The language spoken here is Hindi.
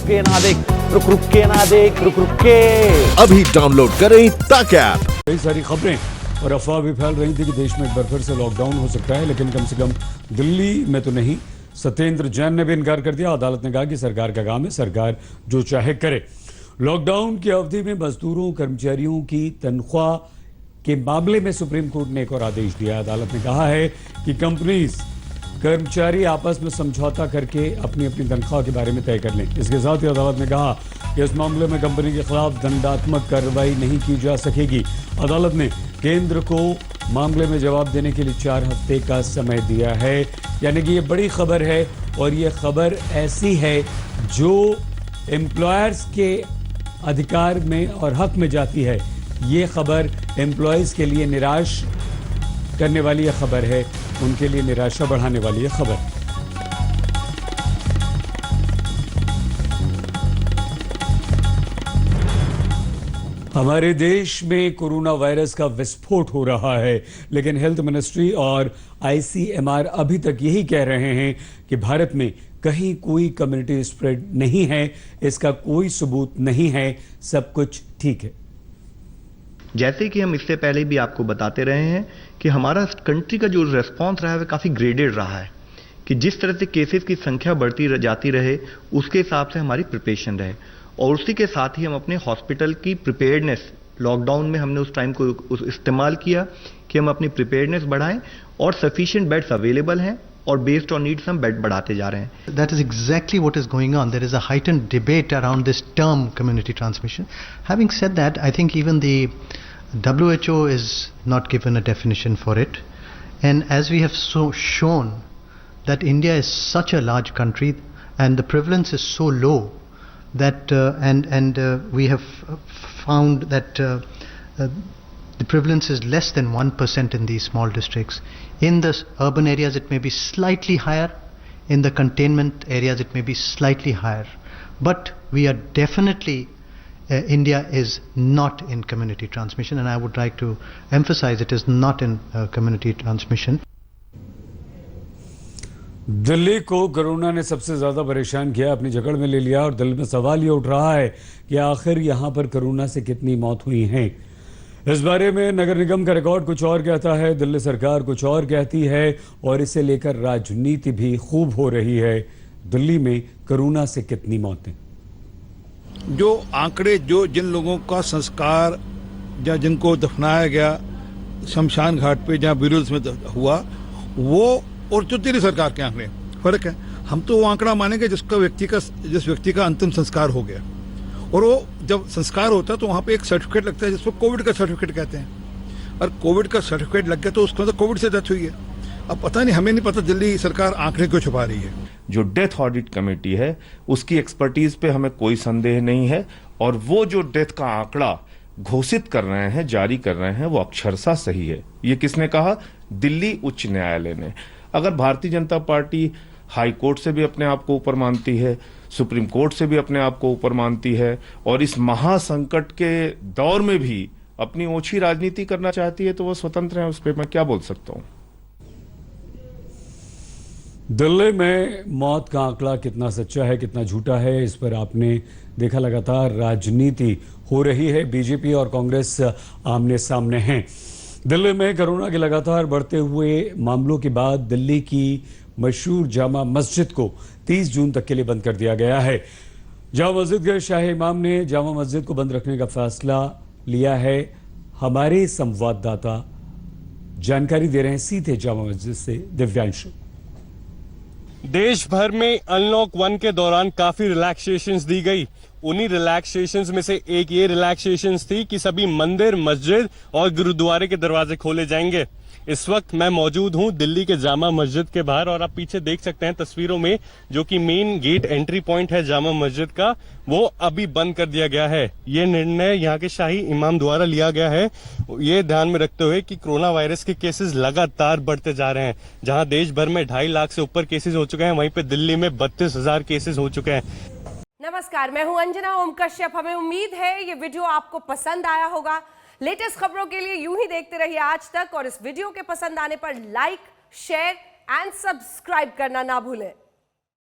के ना देख, रुक के ना देख, रुक के। अभी डाउनलोड करें तक ऐप। कई सारी खबरें और अफवाह भी फैल रही थी कि देश में एक बार फिर से लॉकडाउन हो सकता है, लेकिन कम से कम दिल्ली में तो नहीं। सत्येंद्र जैन ने भी इनकार कर दिया। अदालत ने कहा कि सरकार का काम है, सरकार जो चाहे करे। लॉकडाउन की अवधि में मजदूरों कर्मचारियों की तनख्वाह के मामले में सुप्रीम कोर्ट ने एक और आदेश दिया। अदालत ने कहा है कि कंपनीज कर्मचारी आपस में समझौता करके अपनी अपनी तनख्वाह के बारे में तय कर लें। इसके साथ ही अदालत ने कहा कि इस मामले में कंपनी के खिलाफ दंडात्मक कार्रवाई नहीं की जा सकेगी। अदालत ने केंद्र को मामले में जवाब देने के लिए 4 हफ्ते का समय दिया है। यानी कि ये बड़ी खबर है और ये खबर ऐसी है जो एम्प्लॉयर्स के अधिकार में और हक में जाती है। ये खबर एम्प्लॉयज के लिए निराश करने वाली यह खबर है, उनके लिए निराशा बढ़ाने वाली यह खबर। हमारे देश में कोरोना वायरस का विस्फोट हो रहा है, लेकिन हेल्थ मिनिस्ट्री और आईसीएमआर अभी तक यही कह रहे हैं कि भारत में कहीं कोई कम्युनिटी स्प्रेड नहीं है, इसका कोई सबूत नहीं है, सब कुछ ठीक है। जैसे कि हम इससे पहले भी आपको बताते रहे हैं कि हमारा कंट्री का जो रेस्पॉन्स रहा है वो काफ़ी ग्रेडेड रहा है, कि जिस तरह से केसेस की संख्या बढ़ती जाती रहे उसके हिसाब से हमारी प्रिपरेशन रहे, और उसी के साथ ही हम अपने हॉस्पिटल की प्रिपेयर्डनेस, लॉकडाउन में हमने उस टाइम को इस्तेमाल किया कि हम अपनी प्रिपेयर्डनेस बढ़ाएं, और सफिशिएंट बेड्स अवेलेबल हैं और बेस्ड ऑन नीड्स हम बेड बढ़ाते जा रहे हैं। That is exactly what is going on. There is a heightened debate around this term community transmission. Having said that, I think even the WHO is not given a definition for it, and as we have shown that India is such a large country and the prevalence is so low that we have found that the prevalence is less than 1% in these small districts. In the urban areas it may be slightly higher, in the containment areas it may be slightly higher, but we are definitely India is not in community transmission, and I would like to emphasize it is not in community transmission. Delhi को कोरोना ने सबसे ज्यादा परेशान किया, अपनी जकड़ में ले लिया, और दिल में सवाल ये उठ रहा है कि आखिर यहां पर कोरोना से कितनी मौत हुई हैं। इस बारे में नगर निगम का रिकॉर्ड कुछ और कहता है, दिल्ली सरकार कुछ और कहती है, और इसे लेकर राजनीति भी खूब हो रही है। दिल्ली में कोरोना से कितनी मौतें? जो आंकड़े, जो जिन लोगों का संस्कार या जिनको दफनाया गया शमशान घाट पे जहाँ ब्यूरल्स में हुआ, वो और जो दिल्ली सरकार के आंकड़े फर्क है। हम तो वो आंकड़ा मानेंगे जिस व्यक्ति का अंतिम संस्कार हो गया, और वो जब संस्कार होता है तो वहाँ पे एक सर्टिफिकेट लगता है जिसको कोविड का सर्टिफिकेट कहते हैं, और कोविड का सर्टिफिकेट लग गया तो उसको तो कोविड से डेथ हुई है। अब पता नहीं, हमें नहीं पता दिल्ली सरकार आंकड़े क्यों छुपा रही है। जो डेथ ऑडिट कमेटी है उसकी एक्सपर्टीज पे हमें कोई संदेह नहीं है, और वो जो डेथ का आंकड़ा घोषित कर रहे हैं, जारी कर रहे हैं, वो अक्षरशः सही है। ये किसने कहा? दिल्ली उच्च न्यायालय ने। अगर Bharatiya Janata party high court से भी अपने आप को ऊपर मानती है, सुप्रीम कोर्ट से भी अपने आप को ऊपर मानती है, और इस महासंकट के दौर में भी अपनी ओछी राजनीति करना चाहती है, तो वो स्वतंत्र है, उस पर मैं क्या बोल सकता हूं। दिल्ली में मौत का आंकड़ा कितना सच्चा है, कितना झूठा है, इस पर आपने देखा लगातार राजनीति हो रही है। बीजेपी और कांग्रेस आमने सामने हैं। दिल्ली में कोरोना के लगातार बढ़ते हुए मामलों के बाद दिल्ली की मशहूर जामा मस्जिद को 30 जून तक के लिए बंद कर दिया गया है। जामा मस्जिद के शाही इमाम ने जामा मस्जिद को बंद रखने का फैसला लिया है। हमारे संवाददाता जानकारी दे रहे हैं सीधे जामा मस्जिद से, दिव्यांशु। देश भर में अनलॉक 1 के दौरान काफी रिलैक्सेशंस दी गई। उन्हीं रिलैक्सेशंस में से एक ये रिलैक्सेशंस थी कि सभी मंदिर, मस्जिद और गुरुद्वारे के दरवाजे खोले जाएंगे। इस वक्त मैं मौजूद हूं दिल्ली के जामा मस्जिद के बाहर, और आप पीछे देख सकते हैं तस्वीरों में जो कि मेन गेट एंट्री पॉइंट है जामा मस्जिद का, वो अभी बंद कर दिया गया है। ये निर्णय यहाँ के शाही इमाम द्वारा लिया गया है, ये ध्यान में रखते हुए कि कोरोना वायरस के केसेस लगातार बढ़ते जा रहे हैं। जहाँ देश भर में 2.5 लाख से ऊपर केसेस हो चुके हैं, वहीं पे दिल्ली में 32,000 केसेस हो चुके हैं। नमस्कार, मैं हूं अंजना ओम कश्यप। हमें उम्मीद है ये वीडियो आपको पसंद आया होगा। लेटेस्ट खबरों के लिए यूं ही देखते रहिए आज तक, और इस वीडियो के पसंद आने पर लाइक, शेयर एंड सब्सक्राइब करना ना भूलें।